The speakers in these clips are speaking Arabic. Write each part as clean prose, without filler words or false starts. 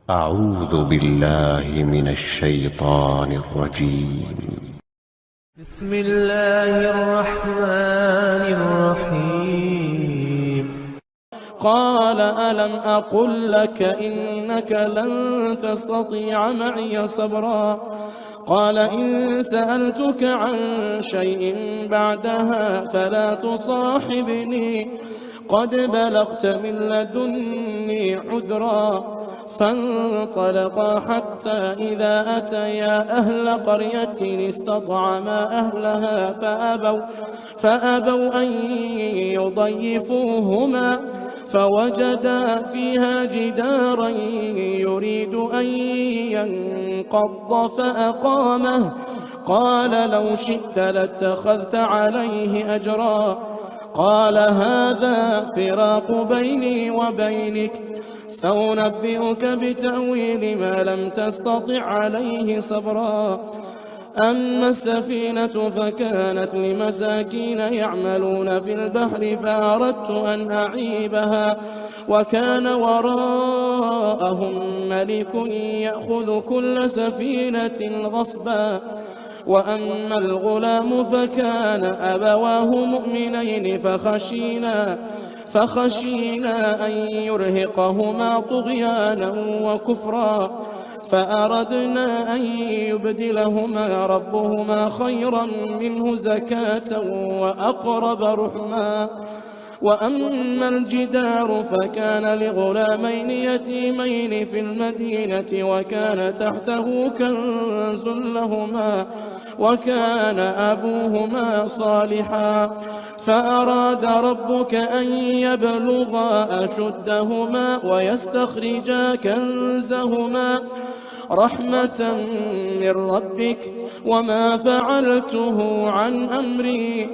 أعوذ بالله من الشيطان الرجيم. بسم الله الرحمن الرحيم. قال ألم أقل لك إنك لن تستطيع معي صبرا قال إن سألتك عن شيء بعدها فلا تصاحبني قد بلغت من لدني عذرا فانطلقا حتى إذا أتيا أهل قرية استطعما أهلها فأبوا أن يضيفوهما فوجدا فيها جدارا يريد أن ينقض فأقامه قال لو شئت لاتخذت عليه أجرا قال هذا فراق بيني وبينك سأنبئك بتأويل ما لم تستطع عليه صبرا أما السفينة فكانت لمساكين يعملون في البحر فأردت أن أعيبها وكان وراءهم ملك يأخذ كل سفينة غصبا وأما الغلام فكان أبواه مؤمنين فخشينا أن يرهقهما طغيانا وكفرا فأردنا أن يبدلهما ربهما خيرا منه زكاة وأقرب رحما وأما الجدار فكان لغلامين يتيمين في المدينة وكان تحته كنز لهما وكان أبوهما صالحا فأراد ربك أن يبلغا أشدهما ويستخرجا كنزهما رحمة من ربك وما فعلته عن أمري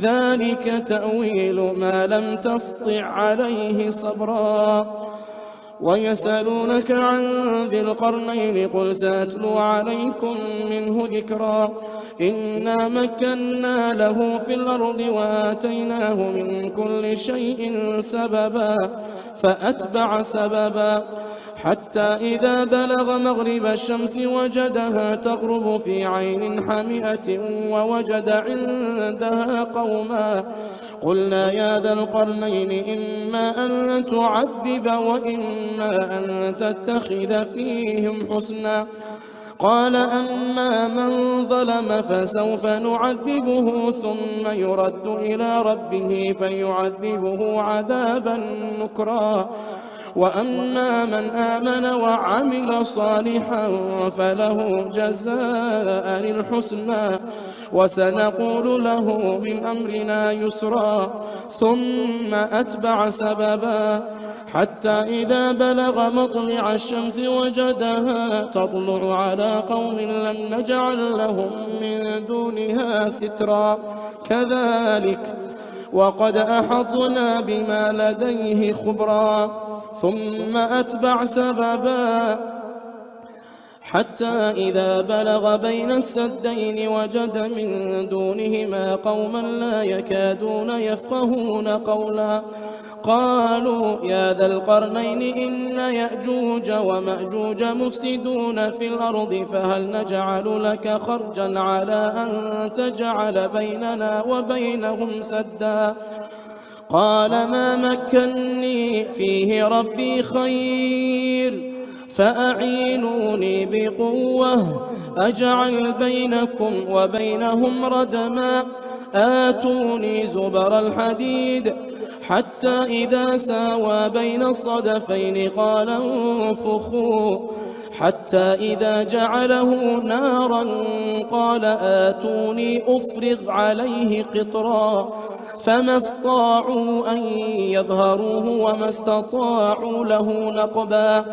ذلك تأويل ما لم تسطع عليه صبرا ويسألونك عن ذي القرنين قل سأتلو عليكم منه ذكرا إنا مكنا له في الأرض وآتيناه من كل شيء سببا فأتبع سببا حتى إذا بلغ مغرب الشمس وجدها تغرب في عين حمئة ووجد عندها قوما قلنا يا ذا القرنين إما أن تعذب وإما أن تتخذ فيهم حسنا قال أما من ظلم فسوف نعذبه ثم يرد إلى ربه فيعذبه عذابا نكرا وأما من آمن وعمل صالحا فله جزاء الحسنى وسنقول له من أمرنا يسرا ثم أتبع سببا حتى إذا بلغ مطلع الشمس وجدها تطلع على قوم لم نجعل لهم من دونها سترا كذلك وقد أحطنا بما لديه خبرا ثم أتبع سببا حتى إذا بلغ بين السدين وجد من دونهما قوما لا يكادون يفقهون قولا قالوا يا ذا القرنين إن يأجوج ومأجوج مفسدون في الأرض فهل نجعل لك خرجا على أن تجعل بيننا وبينهم سدا قال ما مكني فيه ربي خير فأعينوني بقوة أجعل بينكم وبينهم ردما آتوني زبر الحديد حتى إذا ساوى بين الصدفين قال انفخوا حتى إذا جعله نارا قال آتوني أفرغ عليه قطرا فما استطاعوا أن يظهروه وما استطاعوا له نقبا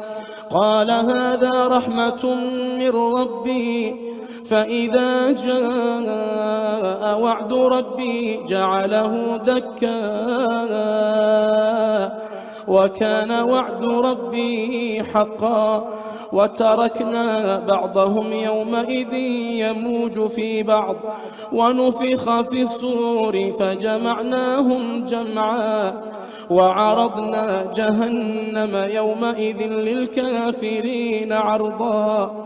قال هذا رحمة من ربي فإذا جاء وعد ربي جعله دكا وكان وعد ربي حقا وتركنا بعضهم يومئذ يموج في بعض ونفخ في الصور فجمعناهم جمعا وعرضنا جهنم يومئذ للكافرين عرضا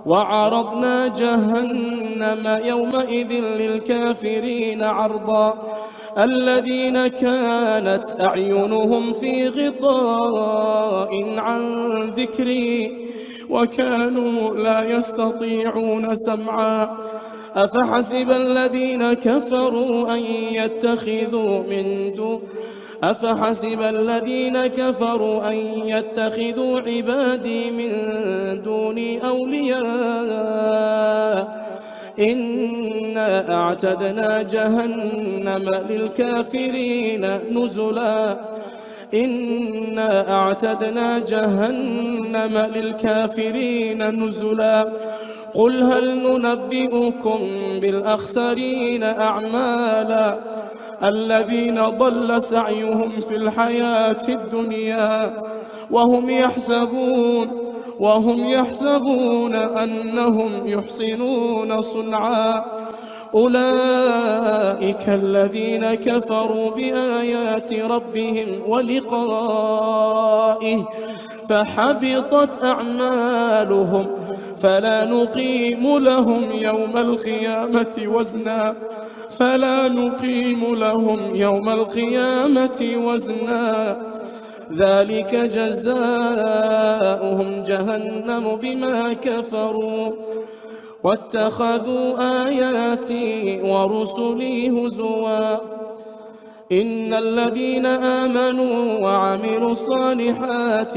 وعرضنا جهنم يومئذ للكافرين عرضا الذين كانت أعينهم في غطاء عن ذكري وكانوا لا يستطيعون سمعا أفحسب الذين كفروا أن يتخذوا عبادي من دوني أولياء إنا أعتدنا جهنم للكافرين نزلا قل هل ننبئكم بالأخسرين أعمالا الذين ضل سعيهم في الحياة الدنيا وهم يحسبون أنهم يحسنون صنعا أولئك الذين كفروا بآيات ربهم ولقائه فحبطت أعمالهم فلا نقيم لهم يوم القيامة وزنا ذلك جزاؤهم جهنم بما كفروا واتخذوا آياتي ورسلي هزوا إن الذين آمنوا وعملوا الصالحات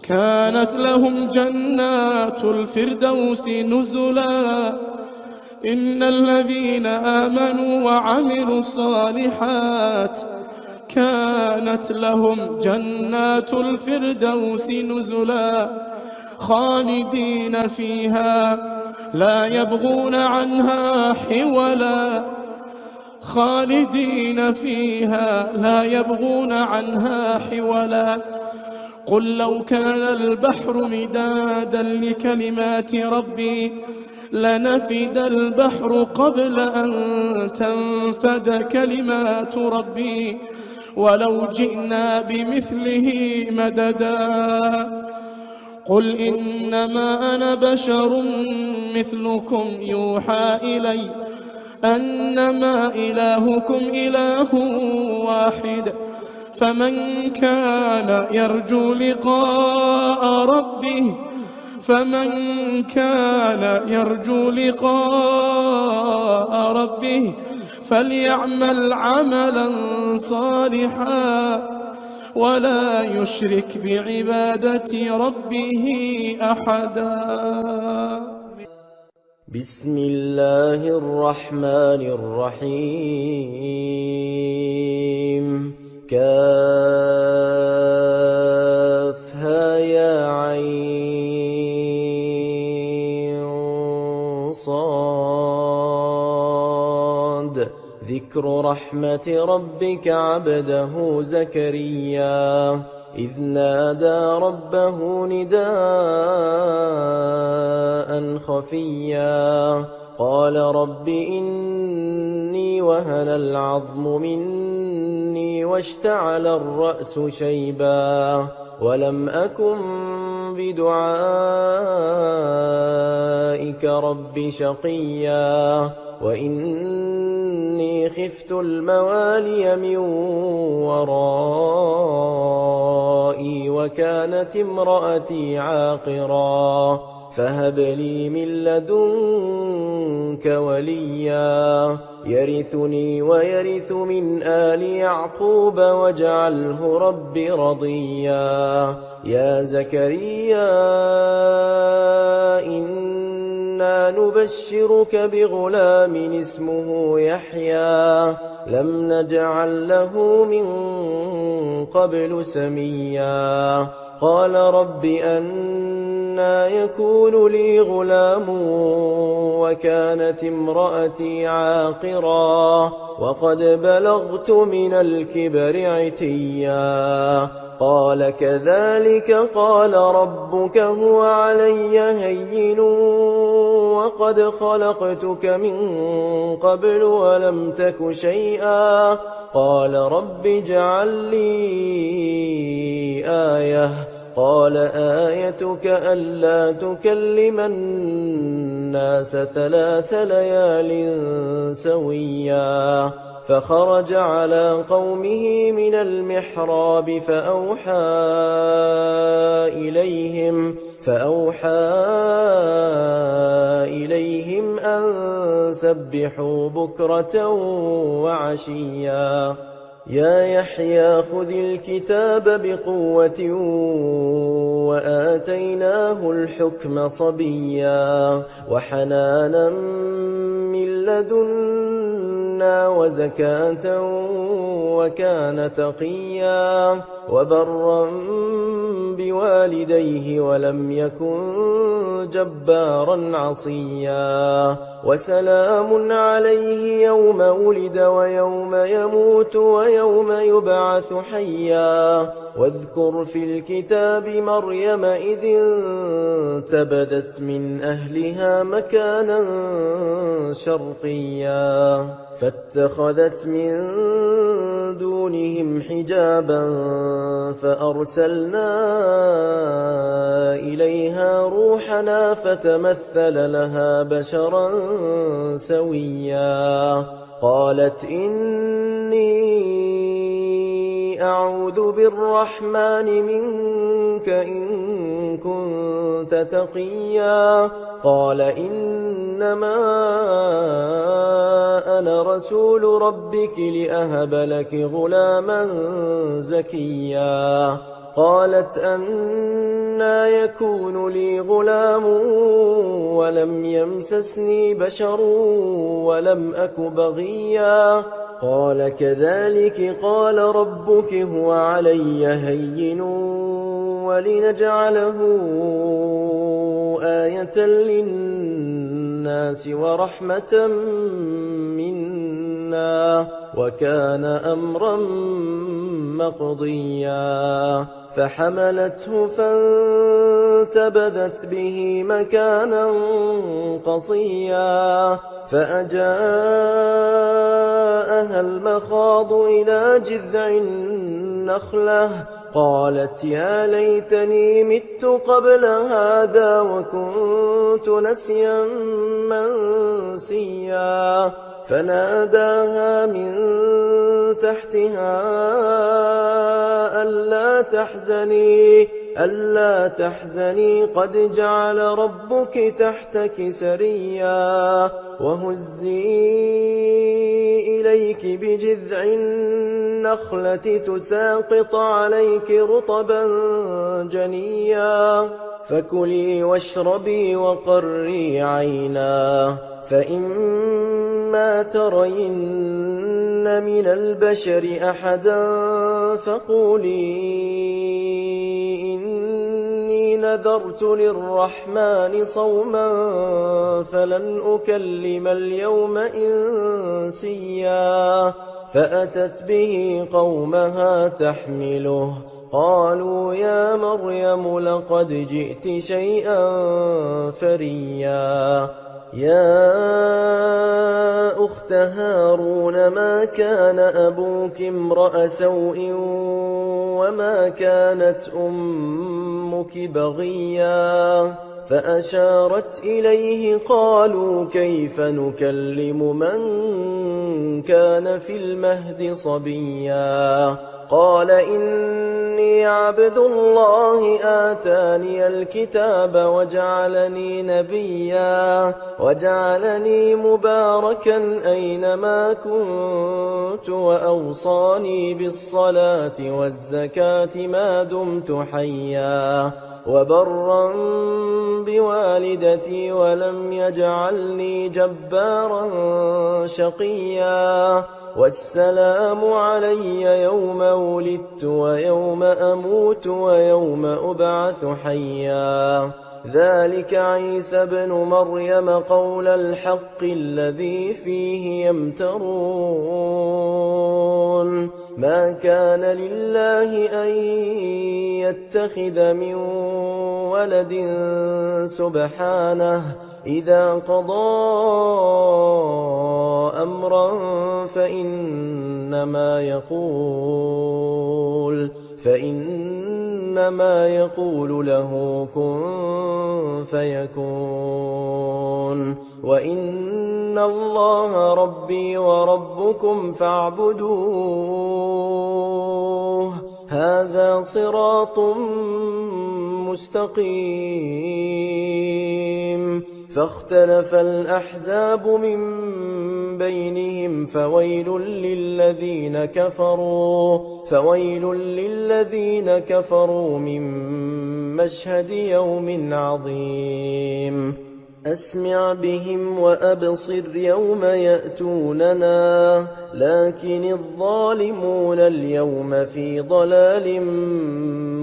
كانت لهم جنات الفردوس نزلا إن الذين آمنوا وعملوا الصالحات كانت لهم جنات الفردوس نزلا خالدين فيها لا يبغون عنها حولا قل لو كان البحر مدادا لكلمات ربي لنفد البحر قبل أن تنفد كلمات ربي ولو جئنا بمثله مددا قل إنما أنا بشر مثلكم يوحى إلي أنما إلهكم إله واحد فمن كان يرجو لقاء ربه فليعمل عملا صالحا ولا يشرك بعبادة ربه أحدا. بسم الله الرحمن الرحيم كافها يا عين صاد ذكر رحمة ربك عبده زكريا إذ نادى ربه نداء خفيا قال رب إني وهن العظم مني واشتعل الرأس شيبا ولم أكن بدعائك رب شقيا وإني خفت الموالي من ورائي وكانت امرأتي عاقرا فهب لي من لدنك وليا يرثني ويرث من آل يعقوب واجعله رب رضيا يا زكريا إنا نبشرك بغلام اسمه يحيى لم نجعل له من قبل سميا قال رب أنى يكون لي غلام وكانت امرأتي عاقرا وقد بلغت من الكبر عتيا قال كذلك قال ربك هو علي هين وقد خلقتك من قبل ولم تك شيئا قال رب اجعل لي آية قال آيتك ألا تكلم الناس 3 ليال سويا فخرج على قومه من المحراب فأوحى إليهم أن سبحوا بكرة وعشيا يا يحيى خذ الكتاب بقوة وآتيناه الحكم صبيا وحنانا من لدنا وزكاة وكان تقيا وبرا بوالديه ولم يكن جبارا عصيا وسلام عليه يوم ولد ويوم يموت ويوم يبعث حيا واذكر في الكتاب مريم إذ انتبذت من أهلها مكانا شرقيا فاتخذت من دونهم حجابا فأرسلنا إليها روحنا فتمثل لها بشرا سويا قالت إني أعوذ بالرحمن منك إن كنت تقيا قال إنما أنا رسول ربك لأهب لك غلاما زكيا قالت أنى يكون لي غلام ولم يمسسني بشر ولم أك بغيا قال كذلك قال ربك هو علي هين ولنجعله آية للناس ورحمة منا وكان أمرا مقضيا فحملته فانتبذت به مكانا قصيا فأجاءها المخاض إلى جذع النخلة قالت يا ليتني مت قبل هذا وكنت نسيا منسيا فناداها من تحتها ألا تحزني قد جعل ربك تحتك سريا وهزي إليك بجذع النخلة تساقط عليك رطبا جنيا فكلي واشربي وقري عينا فإما ترين من البشر أحدا فقولي إني نذرت للرحمن صوما فلن أكلم اليوم إنسيا فأتت به قومها تحمله قالوا يا مريم لقد جئت شيئا فريا يا أخت هارون ما كان أبوك امرأ سوء وما كانت أمك بغيا فأشارت إليه قالوا كيف نكلم من كان في المهد صبيا قال إني عبد الله آتاني الكتاب وجعلني نبيا وجعلني مباركا أينما كنت وأوصاني بالصلاة والزكاة ما دمت حيا وبرا بوالدتي ولم يجعلني جبارا شقيا والسلام علي يوم ولدت ويوم أموت ويوم أبعث حيا ذلك عيسى ابن مريم قول الحق الذي فيه يمترون ما كان لله أن يتخذ من ولد سبحانه إذا قضى أمرا فإنما يقول له كن فيكون وإن الله ربي وربكم فاعبدوه هذا صراط مستقيم فاختلف الأحزاب من بينهم فويل للذين كفروا من مشهد يوم عظيم أسمع بهم وأبصر يوم يأتوننا لكن الظالمون اليوم في ضلال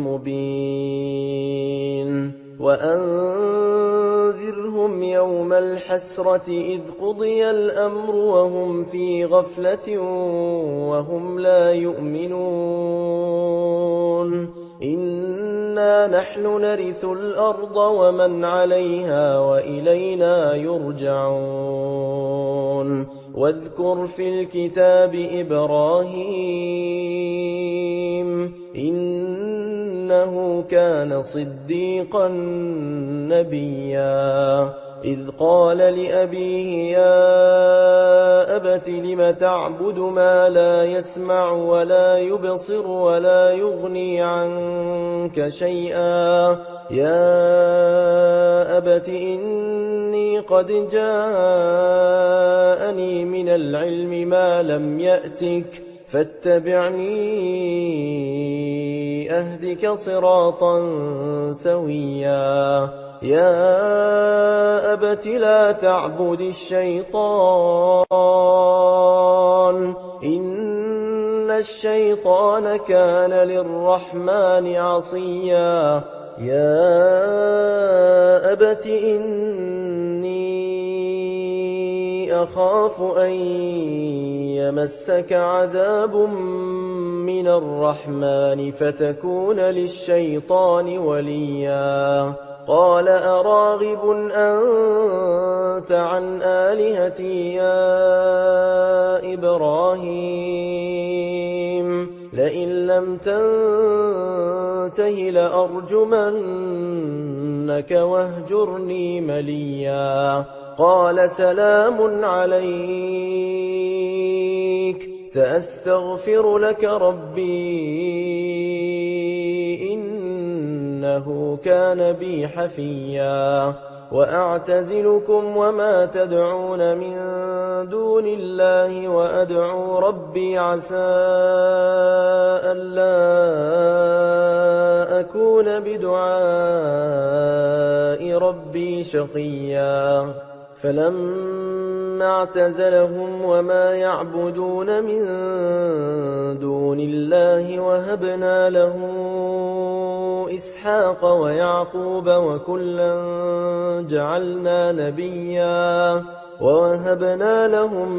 مبين وأنذرهم يوم الحسرة إذ قضي الأمر وهم في غفلة وهم لا يؤمنون إنا نحن نرث الأرض ومن عليها وإلينا يرجعون واذكر في الكتاب إبراهيم إنه كان صديقا نبيا إذ قال لأبيه يا أبت لم تعبد ما لا يسمع ولا يبصر ولا يغني عنك شيئا يا أبت إني قد جاءني من العلم ما لم يأتك فاتبعني أهدك صراطا سويا يا أبت لا تعبد الشيطان إن الشيطان كان للرحمن عصيا يا أبت إني أخاف أن يمسك عذاب من الرحمن فتكون للشيطان وليا قال أراغب أنت عن آلهتي يا إبراهيم لئن لم تنته لأرجمنك واهجرني مليا قال سلام عليك سأستغفر لك ربي إنه كان بي حفيا وأعتزلكم وما تدعون من دون الله وأدعو ربي عسى ألا أكون بدعاء ربي شقيا فلما اعتزلهم وما يعبدون من دون الله وهبنا له إسحاق ويعقوب وكلا جعلنا نبيا ووهبنا لهم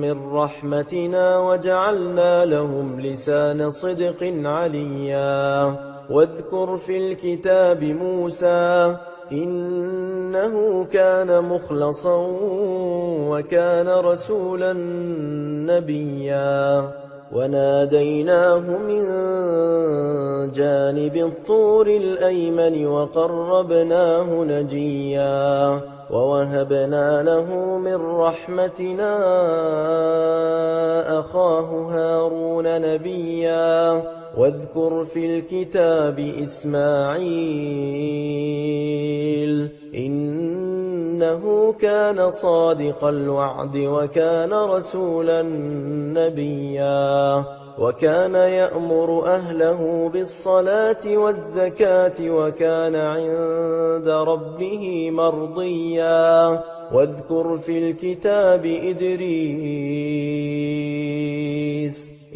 من رحمتنا وجعلنا لهم لسان صدق عليا واذكر في الكتاب موسى إنه كان مخلصا وكان رسولا نبيا وناديناه من جانب الطور الأيمن وقربناه نجيا ووهبنا له من رحمتنا أخاه هارون نبيا واذكر في الكتاب إسماعيل إنه كان صادق الوعد وكان رسولا نبيا وكان يأمر أهله بالصلاة والزكاة وكان عند ربه مرضيا واذكر في الكتاب إدريس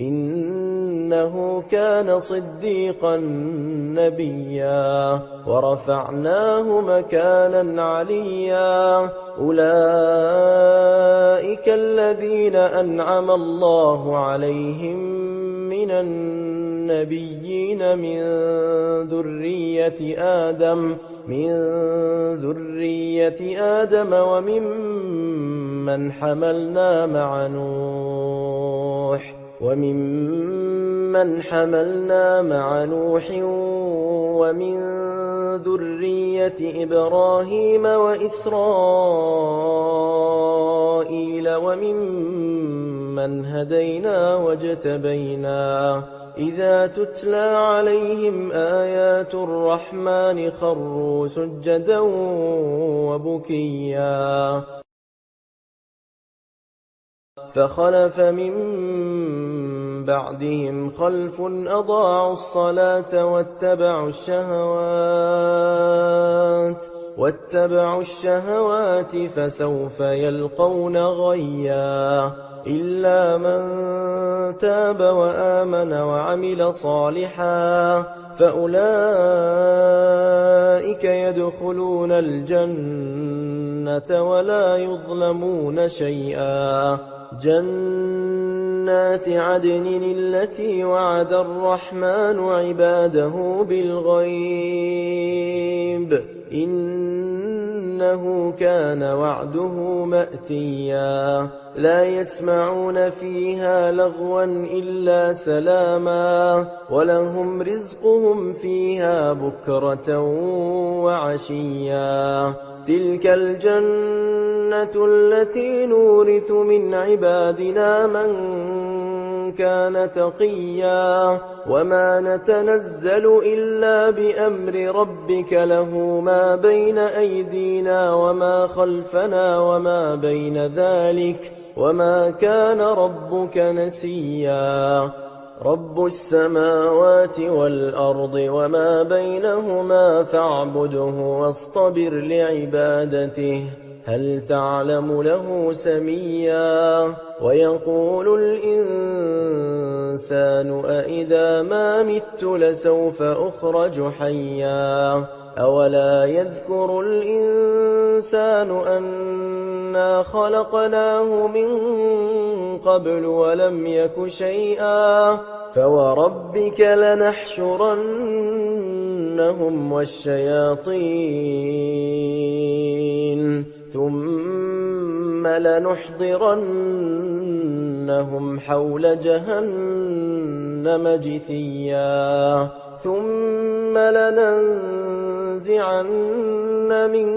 إنه كان صديقا نبيا ورفعناه مكانا عليا أولئك الذين أنعم الله عليهم من النبيين من ذرية آدم وممن حملنا مع نوح ومن ذرية إبراهيم وإسرائيل وممن هدينا واجتبينا إذا تتلى عليهم آيات الرحمن خروا سجدا وبكيا فخلف من بعدهم خلف أضاعوا الصلاة واتبعوا الشهوات فسوف يلقون غيا إلا من تاب وآمن وعمل صالحا فأولئك يدخلون الجنة ولا يظلمون شيئا جنات عدن التي وعد الرحمن عباده بالغيب إنه كان وعده مأتيا لا يسمعون فيها لغوا إلا سلاما ولهم رزقهم فيها بكرة وعشيا تلك الجنة التي نورث من عبادنا من كان تقيا وما نتنزل إلا بأمر ربك له ما بين أيدينا وما خلفنا وما بين ذلك وما كان ربك نسيا رب السماوات والأرض وما بينهما فاعبده واصطبر لعبادته هل تعلم له سميا ويقول الإنسان أإذا ما مت لسوف أخرج حيا أولا يذكر الإنسان أنا خلقناه من قبل ولم يك شيئا فوربك لنحشرنهم والشياطين ثم لنحضرنهم حول جهنم جثيا ثم لننزعن من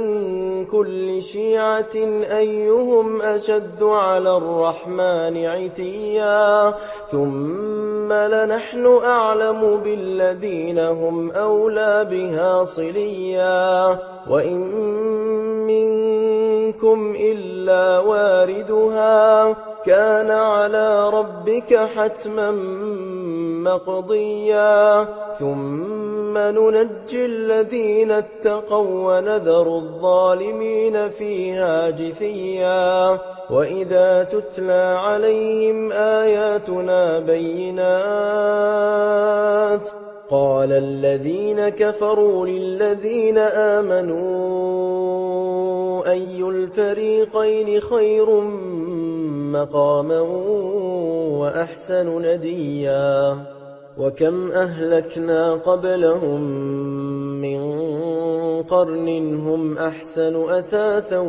كل شيعة أيهم أشد على الرحمن عتيا ثم لنحن أعلم بالذين هم أولى بها صليا وإن منكم إلا واردها كان على ربك حتما مقضيا ثم ننجي الذين اتقوا ونذر الظالمين فيها جثيا وإذا تتلى عليهم آياتنا بينات قال الذين كفروا للذين آمنوا أي الفريقين خير مقاما وأحسن نديا وكم أهلكنا قبلهم من قرن هم أحسن أثاثا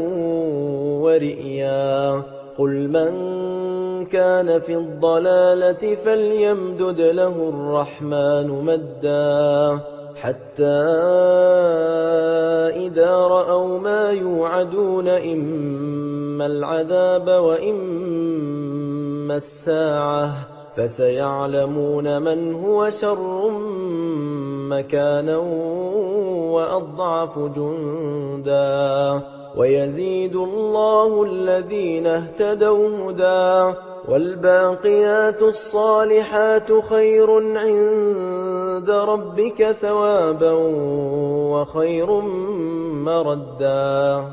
ورئيا قل من كان في الضلالة فليمدد له الرحمن مدا حتى إذا رأوا ما يوعدون إما العذاب وإما الساعة فسيعلمون من هو شر مكانا وأضعف جندا ويزيد الله الذين اهتدوا هدى والباقيات الصالحات خير عند ربك ثوابا وخير مردا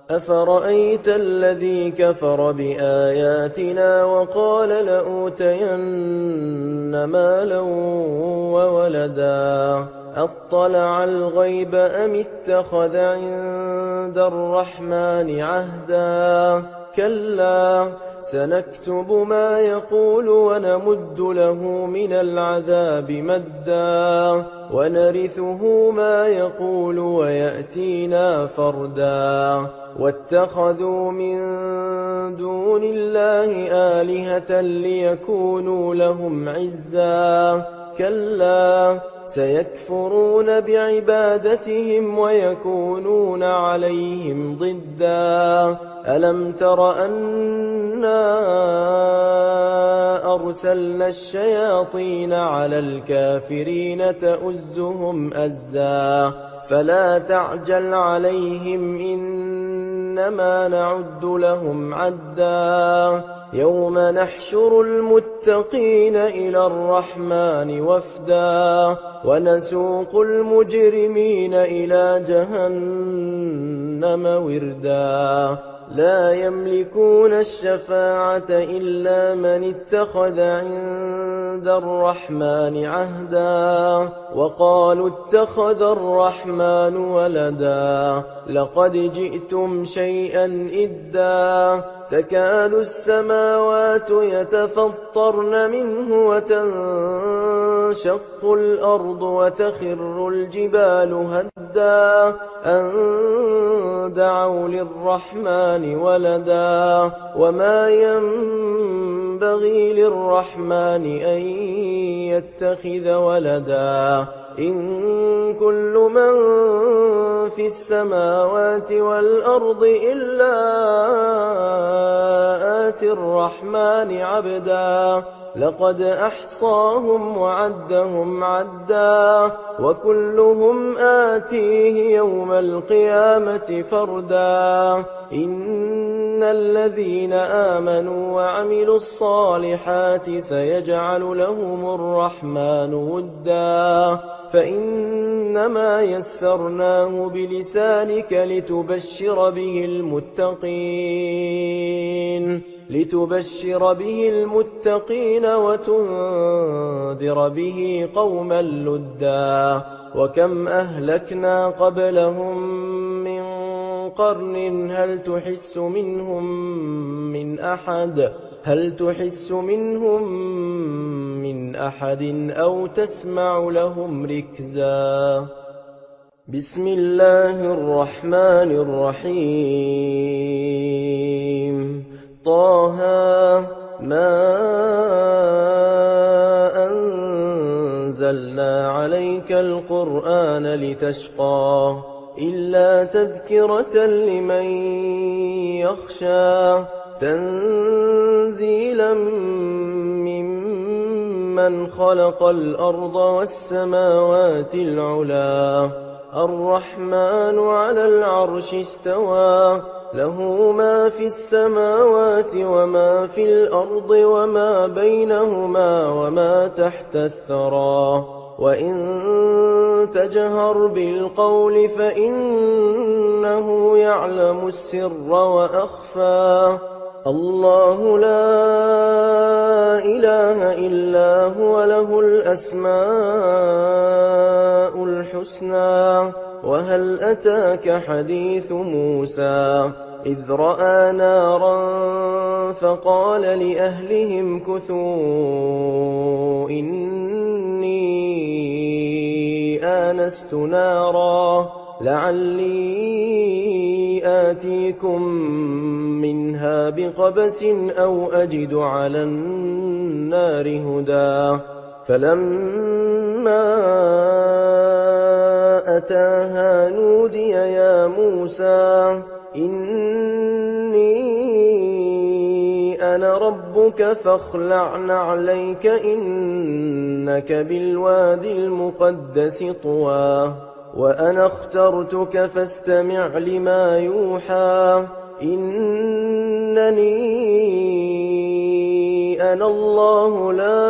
أفرأيت الذي كفر بآياتنا وقال لأوتين مالا وولدا أطلع الغيب أم اتخذ عند الرحمن عهدا كلا سنكتب ما يقول ونمد له من العذاب مدا ونرثه ما يقول ويأتينا فردا واتخذوا من دون الله آلهة ليكونوا لهم عزا كلا سيكفرون بعبادتهم ويكونون عليهم ضدا ألم تر أنا أرسلنا الشياطين على الكافرين تؤزهم أزا فلا تعجل عليهم إنما نعد لهم عدا يوم نحشر المتقين إلى الرحمن وفدا ونسوق المجرمين إلى جهنم وردا لا يملكون الشفاعة إلا من اتخذ عند الرحمن عهدا وقالوا اتخذ الرحمن ولدا لقد جئتم شيئا إدا تكاد السماوات يتفطرن منه وتنشق الأرض وتخر الجبال هدا أن دعوا للرحمن ولدا وما ينبغي للرحمن أن يتخذ ولدا إن كل من في السماوات والأرض إلا آتي الرحمن عبدا لقد أحصاهم وعدهم عدا وكلهم آتيه يوم القيامة فردا إن الذين آمنوا وعملوا الصالحات سيجعل لهم الرحمن ودا فإنما يسرناه بلسانك لتبشر به المتقين وتنذر به قوما لدا وكم أهلكنا قبلهم من قرن هل تحس منهم من أحد أو تسمع لهم ركزا بسم الله الرحمن الرحيم طه ما أنزلنا عليك القرآن لتشقى إلا تذكرة لمن يخشى تنزيلا ممن خلق الأرض والسماوات العلا الرحمن على العرش استوى له ما في السماوات وما في الأرض وما بينهما وما تحت الثرى وإن تجهر بالقول فإنه يعلم السر وأخفى الله لا إله إلا هو له الأسماء الحسنى وهل أتاك حديث موسى إذ رأى نارا فقال لأهلهم كثوا إني آنست نارا لعلي آتيكم منها بقبس أو أجد على النار هدى فلما أتاها نودي يا موسى إني أنا ربك فاخلع نعليك إنك بالوادي المقدس طوى وأنا اخترتك فاستمع لما يوحى إنني أنا الله لا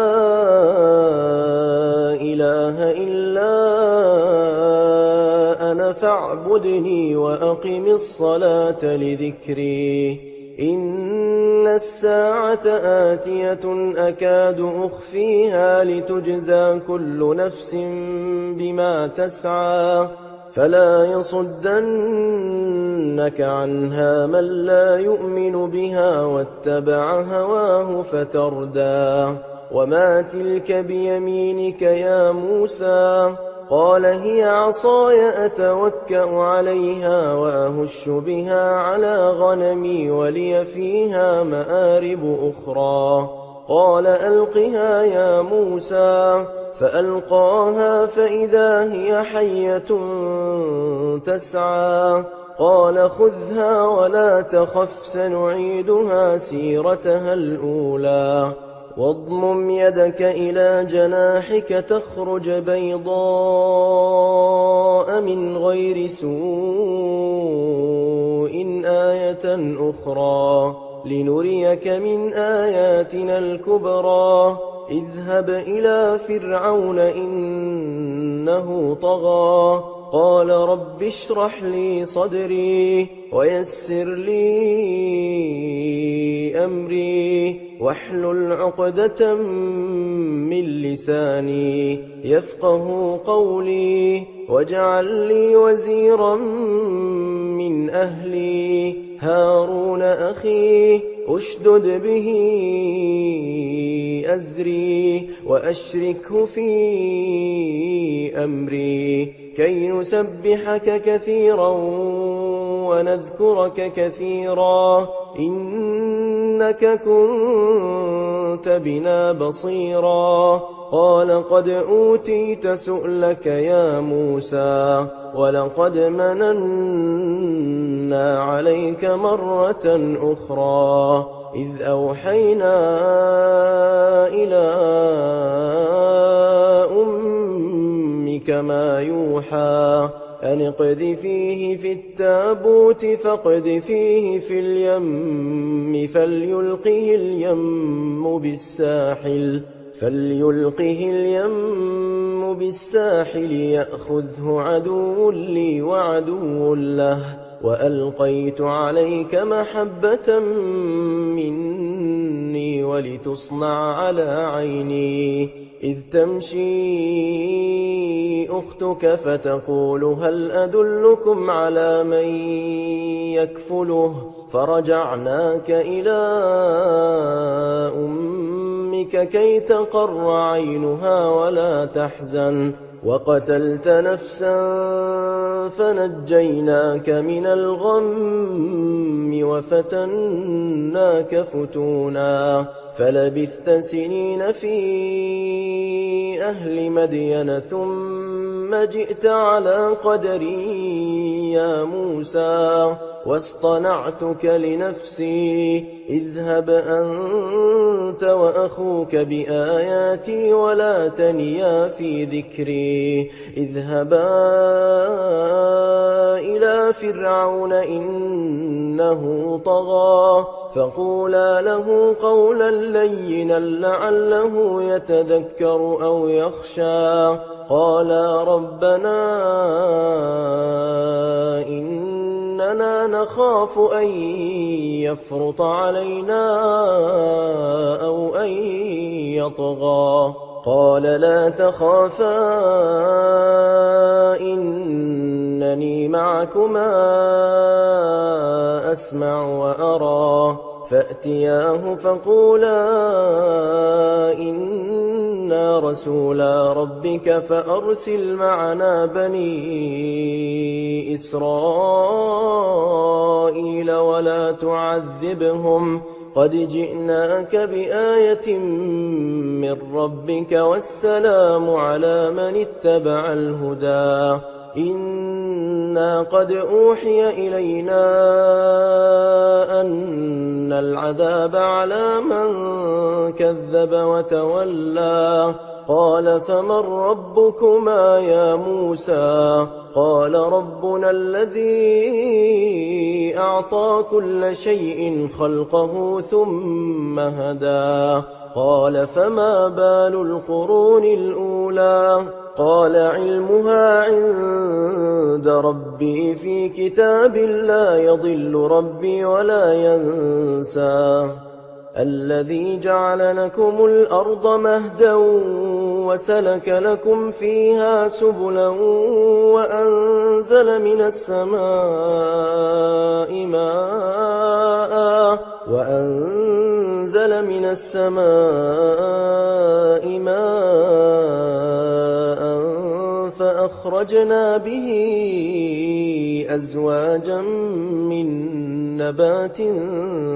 إله إلا أنا فاعبدني وأقم الصلاة لذكري إن الساعة آتية أكاد أخفيها لتجزى كل نفس بما تسعى فلا يصدنك عنها من لا يؤمن بها واتبع هواه فتردى وما تلك بيمينك يا موسى قال هي عصاي أتوكأ عليها وأهش بها على غنمي ولي فيها مآرب أخرى قال ألقها يا موسى فألقاها فإذا هي حية تسعى قال خذها ولا تخف سنعيدها سيرتها الأولى واضمم يدك إلى جناحك تخرج بيضاء من غير سوء آية أخرى لنريك من آياتنا الكبرى اذهب إلى فرعون إنه طغى قال رب اشرح لي صدري ويسر لي أمري واحلل عقدة من لساني يفقه قولي واجعل لي وزيرا من أهلي هارون أخي أشدد به أزري وأشركه في أمري كي نسبحك كثيرا ونذكرك كثيرا إنك كنت بنا بصيرا قال قد أوتيت سؤلك يا موسى ولقد مننا عليك مرة أخرى إذ أوحينا إلى أمك ما يوحى أن اقذفيه في التابوت فاقذفيه في اليم فليلقه اليم بالساحل يأخذه عدو لي وعدو له وألقيت عليك محبة مني ولتصنع على عيني إذ تمشي أختك فتقول هل أدلكم على من يكفله فرجعناك إلى أمك كي تقر عينها ولا تحزن وقتلت نفسا فنجيناك من الغم وفتناك فتونا فلبثت سنين في أهل مدين ثم جئت على قدري يا موسى واصطنعتك لنفسي اذهب أنت وأخوك بآياتي ولا تنيا في ذكري اذهبا إلى فرعون إنه طغى فقولا له قولا لينا لعله يتذكر أو يخشى قالا ربنا إننا نخاف أن يفرط علينا أو أن يطغى قال لا تخافا إنني معكما أسمع وأرى فأتياه فقولا إنا رسولا ربك فأرسل معنا بني إسرائيل ولا تعذبهم قد جئناك بآية من ربك والسلام على من اتبع الهدى إنا قد أوحي إلينا أن العذاب على من كذب وتولى قال فمن ربكما يا موسى قال ربنا الذي أعطى كل شيء خلقه ثم هدى قال فما بال القرون الأولى قال علمها عند ربي في كتاب لا يضل ربي ولا ينسى الذي جعل لكم الأرض مهدا وسلك لكم فيها سبلا وأنزل من السماء ماء فأخرجنا به أزواجا من نبات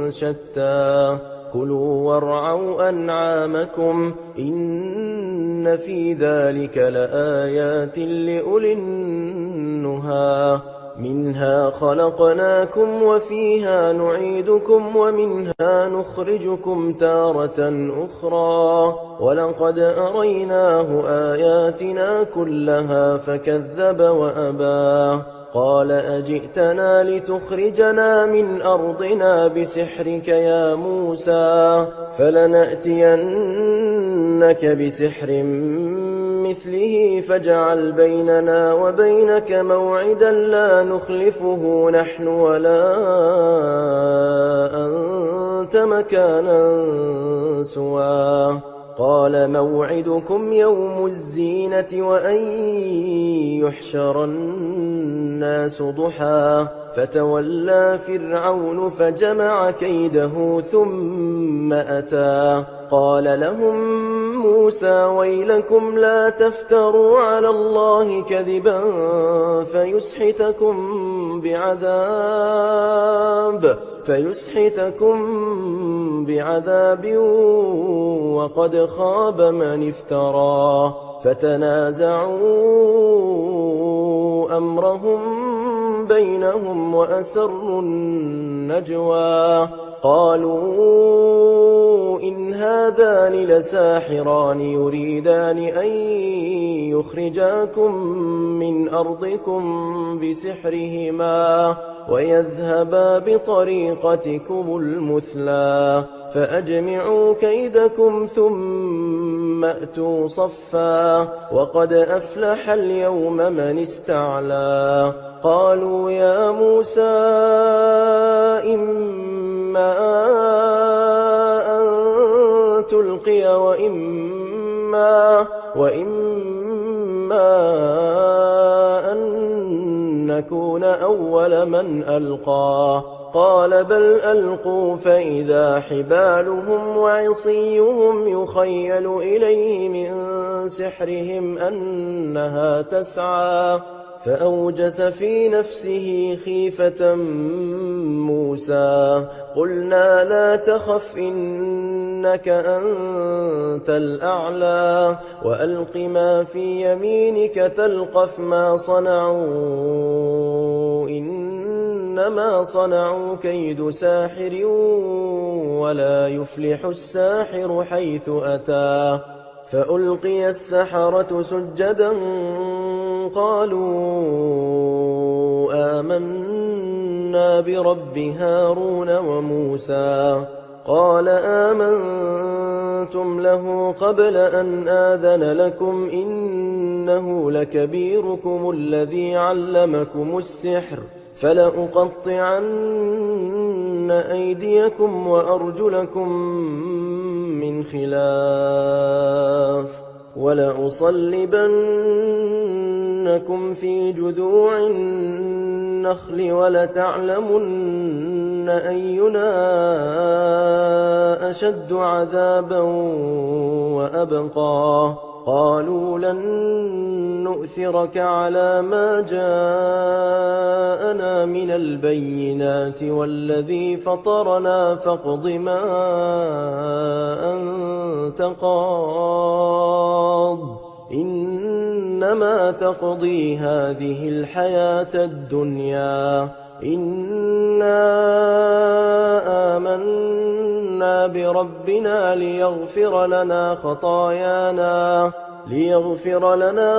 شتى كلوا وارعوا أنعامكم إن في ذلك لآيات لأولي النهى منها خلقناكم وفيها نعيدكم ومنها نخرجكم تارة أخرى ولقد أريناه آياتنا كلها فكذب وأبى قال أجئتنا لتخرجنا من أرضنا بسحرك يا موسى فلنأتينك بسحر مثله فاجعل بيننا وبينك موعدا لا نخلفه نحن ولا أنت مكانا سواه قال موعدكم يوم الزينة وأن يحشر الناس ضحى فتولى فرعون فجمع كيده ثم أتى قال لهم موسى ويلكم لا تفتروا على الله كذبا فيسحتكم بعذاب وقد خاب من افترى فتنازعوا أمرهم بينهم وأسروا النجوى قالوا إن هذان لساحران يريدان أن يخرجاكم من أرضكم بسحرهما ويذهبا بطريقتكم المثلى فأجمعوا كيدكم ثم أتوا صفا وقد أفلح اليوم من استعلى قالوا يا موسى إما أن تلقي وإما أن نكون أول من ألقى قال بل ألقوا فإذا حبالهم وعصيهم يخيل إليه من سحرهم أنها تسعى فأوجس في نفسه خيفة موسى قلنا لا تخف إنك أنت الأعلى وألق ما في يمينك تلقف ما صنعوا إنما صنعوا كيد ساحر ولا يفلح الساحر حيث أتى فألقي السحرة سجدا قالوا آمنا برب هارون وموسى قال آمنتم له قبل أن آذن لكم إنه لكبيركم الذي علمكم السحر فلأقطعن أيديكم وأرجلكم من خلاف ولأصلبنكم في جذوع النخل ولتعلمن أينا أشد عذابا وأبقى قالوا لن نؤثرك على ما جاءنا من البينات والذي فطرنا فاقض ما أنت قاض إنما إنما تقضي هذه الحياة الدنيا إنا آمنا بربنا ليغفر لنا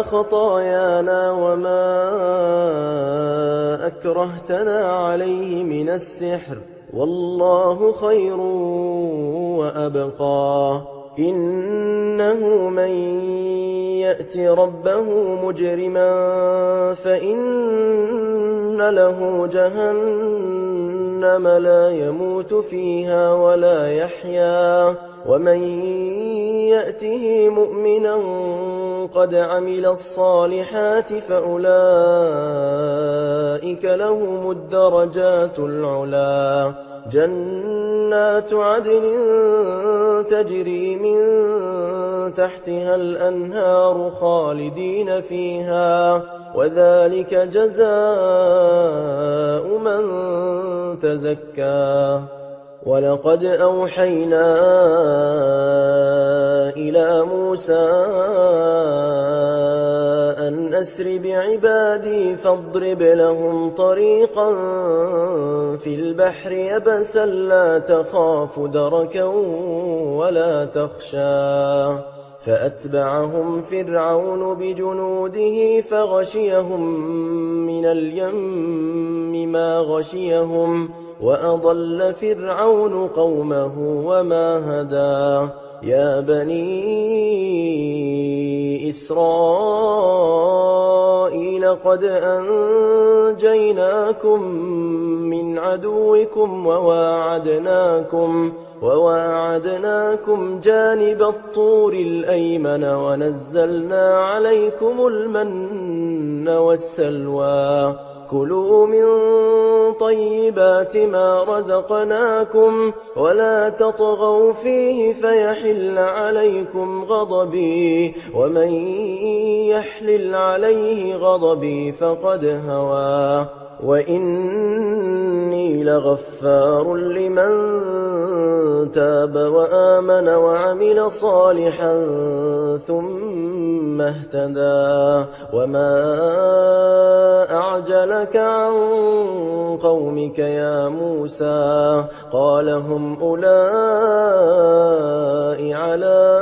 خطايانا وما أكرهتنا عليه من السحر والله خير وأبقى إنه من يأت ربه مجرما فإن له جهنم لا يموت فيها ولا يحيا ومن يأته مؤمنا قد عمل الصالحات فأولئك لهم الدرجات العلا جنات عدن تجري من تحتها الأنهار خالدين فيها وذلك جزاء من تزكى ولقد أوحينا إلى موسى أن أسر بعبادي فاضرب لهم طريقا في البحر يبسا لا تخاف دركا ولا تخشى فأتبعهم فرعون بجنوده فغشيهم من اليم ما غشيهم وأضل فرعون قومه وما هدى يا بني إسرائيل قد أنجيناكم من عدوكم وواعدناكم جانب الطور الأيمن ونزلنا عليكم المن والسلوى كلوا من طيبات ما رزقناكم ولا تطغوا فيه فيحل عليكم غضبي ومن يحلل عليه غضبي فقد هوى وإني لغفار لمن تاب وآمن وعمل صالحا ثم اهتدى وما أعجلك عن قومك يا موسى قال هم أولئك على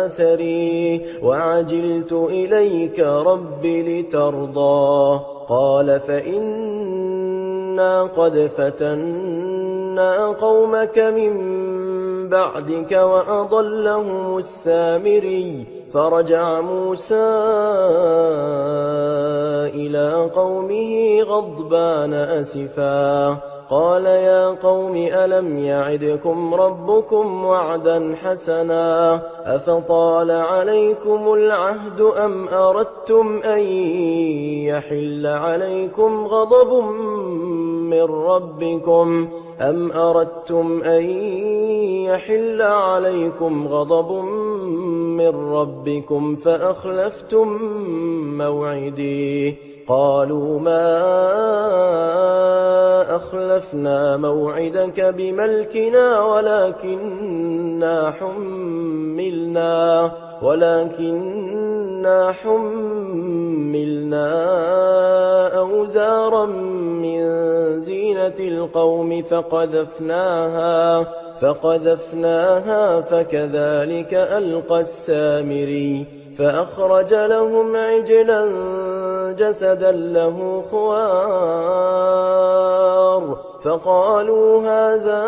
أثري وعجلت إليك رب لترضى قال فإنا قد فتنا قومك من بعدك وأضلهم السامري فرجع موسى إلى قومه غضبان أسفا قال يا قوم ألم يعدكم ربكم وعدا حسنا أفطال عليكم العهد أم أردتم أن يحل عليكم غضب من ربكم فأخلفتم موعدي قالوا ما أخلفنا موعدك بملكنا ولكننا حملنا أوزارا من زينة القوم فقذفناها فكذلك ألقى السامري فأخرج لهم عجلا جسدا له خوار فقالوا هذا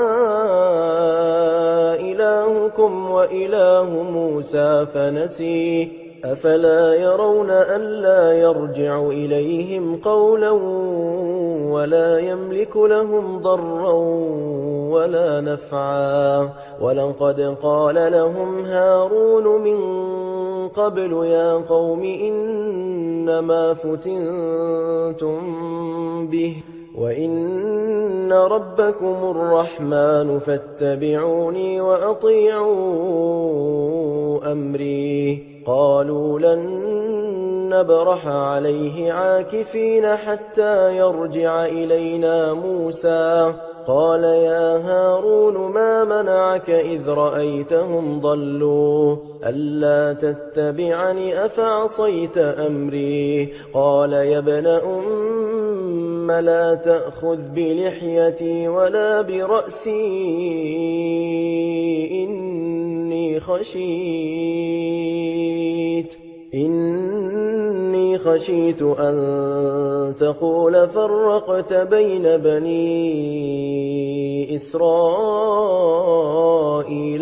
إلهكم وإله موسى فنسي أفلا يرون ألا يرجع إليهم قولا ولا يملك لهم ضرا ولا نفعا ولقد قال لهم هارون من قبل يا قوم إنما فتنتم به وإن ربكم الرحمن فاتبعوني وأطيعوا أمري قالوا لن نبرح عليه عاكفين حتى يرجع إلينا موسى. قال يا هارون ما منعك إذ رأيتهم ضلوا ألا تتبعني أفعصيت أمري؟ قال يا ابن أم لا تأخذ بلحيتي ولا برأسي إني خشيت أن تقول فرقت بين بني إسرائيل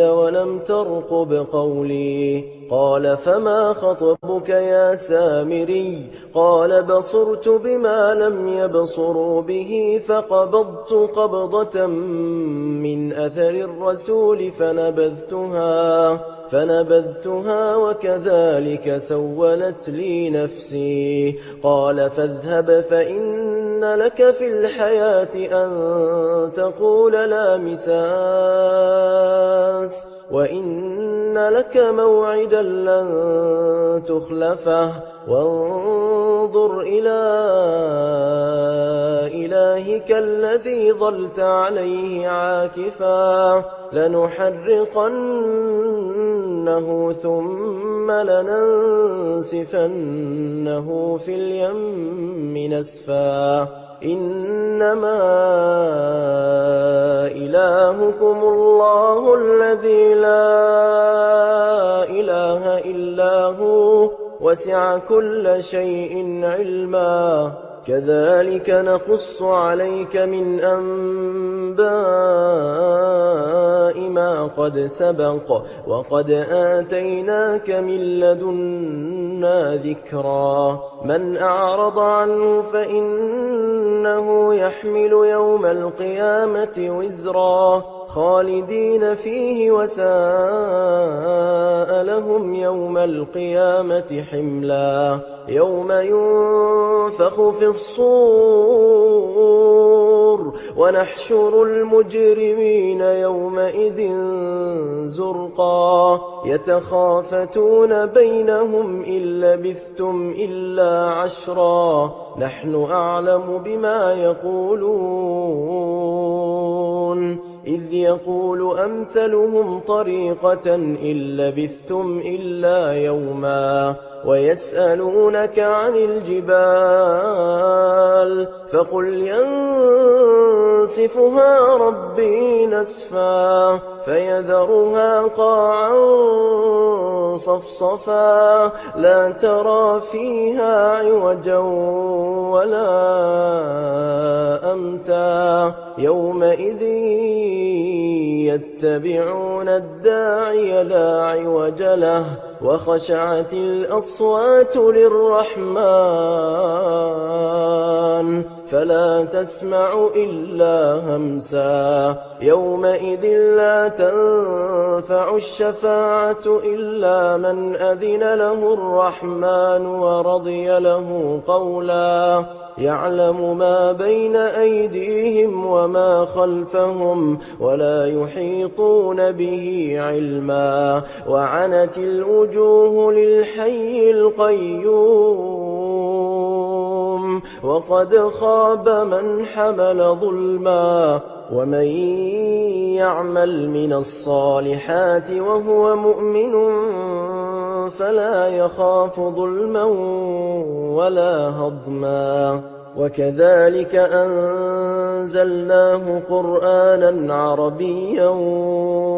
ولم ترقب قولي. قال فما خطبك يا سامري؟ قال بصرت بما لم يبصروا به فقبضت قبضة من أثر الرسول فنبذتها وكذلك سولت لي نفسي. قال فاذهب فإن لك في الحياة أن تقول لا مساس وإن لك موعدا لن تخلفه وانظر إلى إلهك الذي ظلت عليه عاكفا لنحرقنه ثم لننسفنه في اليم نسفا. إنما إلهكم الله الذي لا إله إلا هو وسع كل شيء علما. كذلك نقص عليك من أنباء ما قد سبق وقد آتيناك من لدنا ذكرا. من أعرض عنه فإنه يحمل يوم القيامة وزرا خالدين فيه وساء لهم يوم القيامة حملا. يوم ينفخ في الصور ونحشر المجرمين يومئذ زرقا يتخافتون بينهم إن لبثتم إلا عشرا نحن أعلم بما يقولون إذ يقول أمثلهم طريقة إن لبثتم إلا يوما ويسألونك عن الجبال فقل ينسفها ربي نسفا فيذرها قاعا صفصفا لا ترى فيها عوجا ولا أمتا يومئذ يتبعون الداعي لا عوج له وخشعت الأصوات للرحمن فلا تسمع إلا همسا يومئذ لا تنفع الشفاعة إلا من أذن له الرحمن ورضي له قولا يعلم ما بين أيديهم وما خلفهم ولا يحيطون به علما وعنت الوجوه للحي القيوم وقد خاب من حمل ظلما ومن يعمل من الصالحات وهو مؤمن فلا يخاف ظلما ولا هضما وكذلك أنزلناه قرآنا عربيا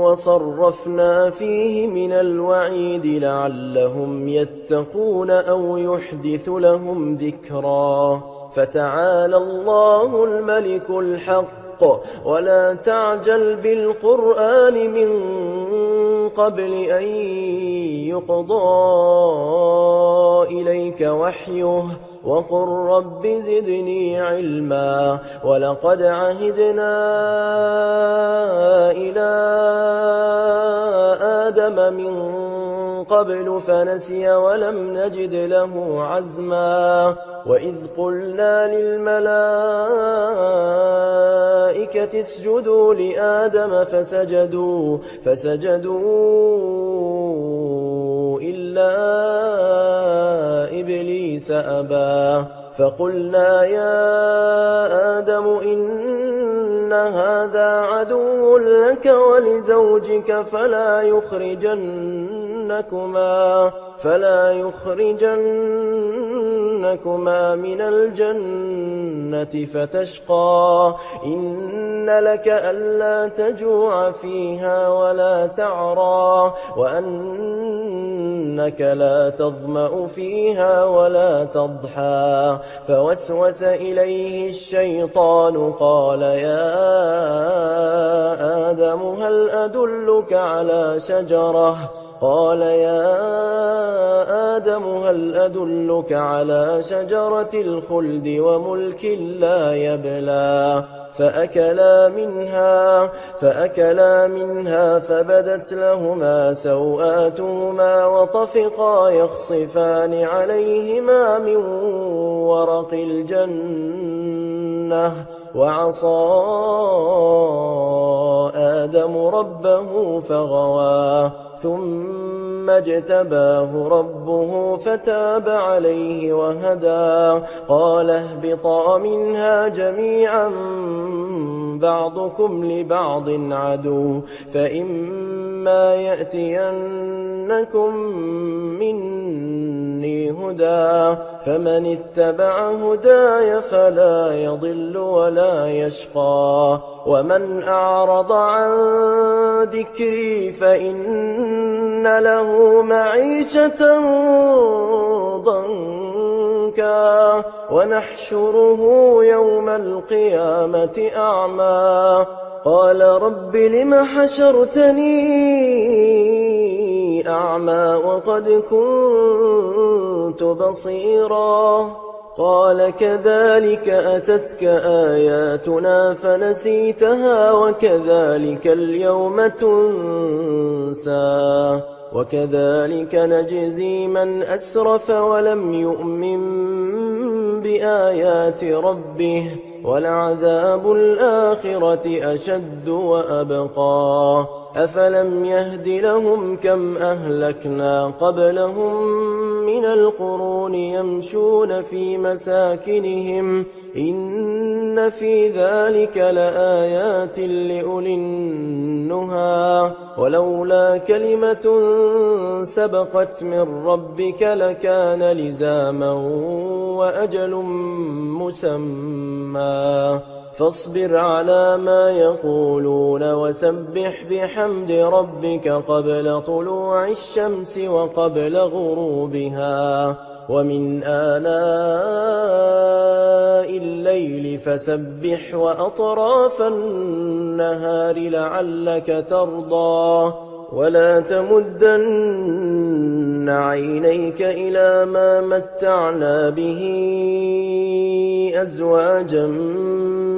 وصرفنا فيه من الوعيد لعلهم يتقون أو يحدث لهم ذكرا فتعالى الله الملك الحق ولا تعجل بالقرآن من قبل أن يقضى إليك وحيه وقل رب زدني علما ولقد عهدنا إلى آدم من قبل فنسي ولم نجد له عزما وإذ قلنا للملائكة اسجدوا لآدم فسجدوا إلا إبليس إبليس أبى فقلنا يا آدم إن هذا عدو لك ولزوجك فلا يخرجنكما من الجنة فتشقى إن لك ألا تجوع فيها ولا تعرى وأنك لا تظمأ فيها ولا تضحى فوسوس إليه الشيطان قال يا آدم هل أدلك على شجرة الخلد وملك لا يبلى فأكلا منها فبدت لهما سوآتهما وطفقا يخصفان عليهما من ورق الجنة وعصى آدم ربه فغوى ثم اجتباه ربه فتاب عليه وهدى قال اهبطا منها جميعا بعضكم لبعض عدو فإما يأتينكم مني هدى فمن اتبع هداي فلا يضل ولا يشقى ومن أعرض عن ذكري فإن له معيشة ضنكا ونحشره يوم القيامة أعمى قال رب لم حشرتني أعمى وقد كنت بصيرا قال كذلك أتتك آياتنا فنسيتها وكذلك اليوم تنسى وكذلك نجزي من أسرف ولم يؤمن بآيات ربه ولعذاب الآخرة أشد وأبقى أفلم يهد لهم كم أهلكنا قبلهم من القرون يمشون في مساكنهم إن في ذلك لآيات لأولي النهى ولولا كلمة سبقت من ربك لكان لزاما وأجل مسمى فاصبر على ما يقولون وسبح بحمد ربك قبل طلوع الشمس وقبل غروبها ومن آناء الليل فسبح وأطراف النهار لعلك ترضى ولا تمدن عينيك إلى ما متعنا به أزواجا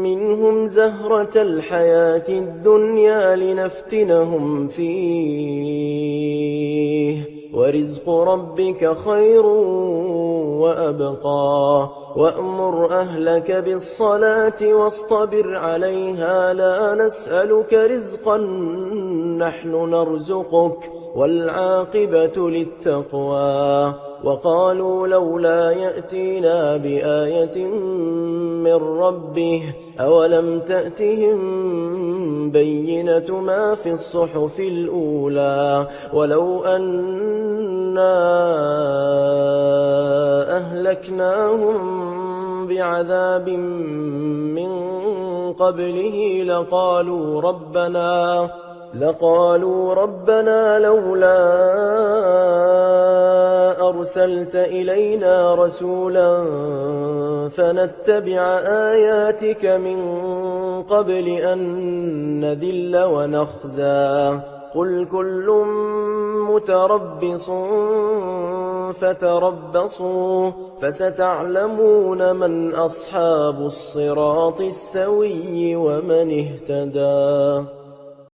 منهم زهرة الحياة الدنيا لنفتنهم فيه ورزق ربك خير وأبقى وأمر أهلك بالصلاة واصطبر عليها لا نسألك رزقا نحن نرزقك والعاقبة للتقوى وقالوا لولا يأتينا بآية من ربه أولم تأتهم بينة ما في الصحف الأولى ولو أنا أهلكناهم بعذاب من قبله لقالوا ربنا لولا أرسلت إلينا رسولا فنتبع آياتك من قبل أن نذل ونخزى قل كل متربص فتربصوا فستعلمون من أصحاب الصراط السوي ومن اهتدى.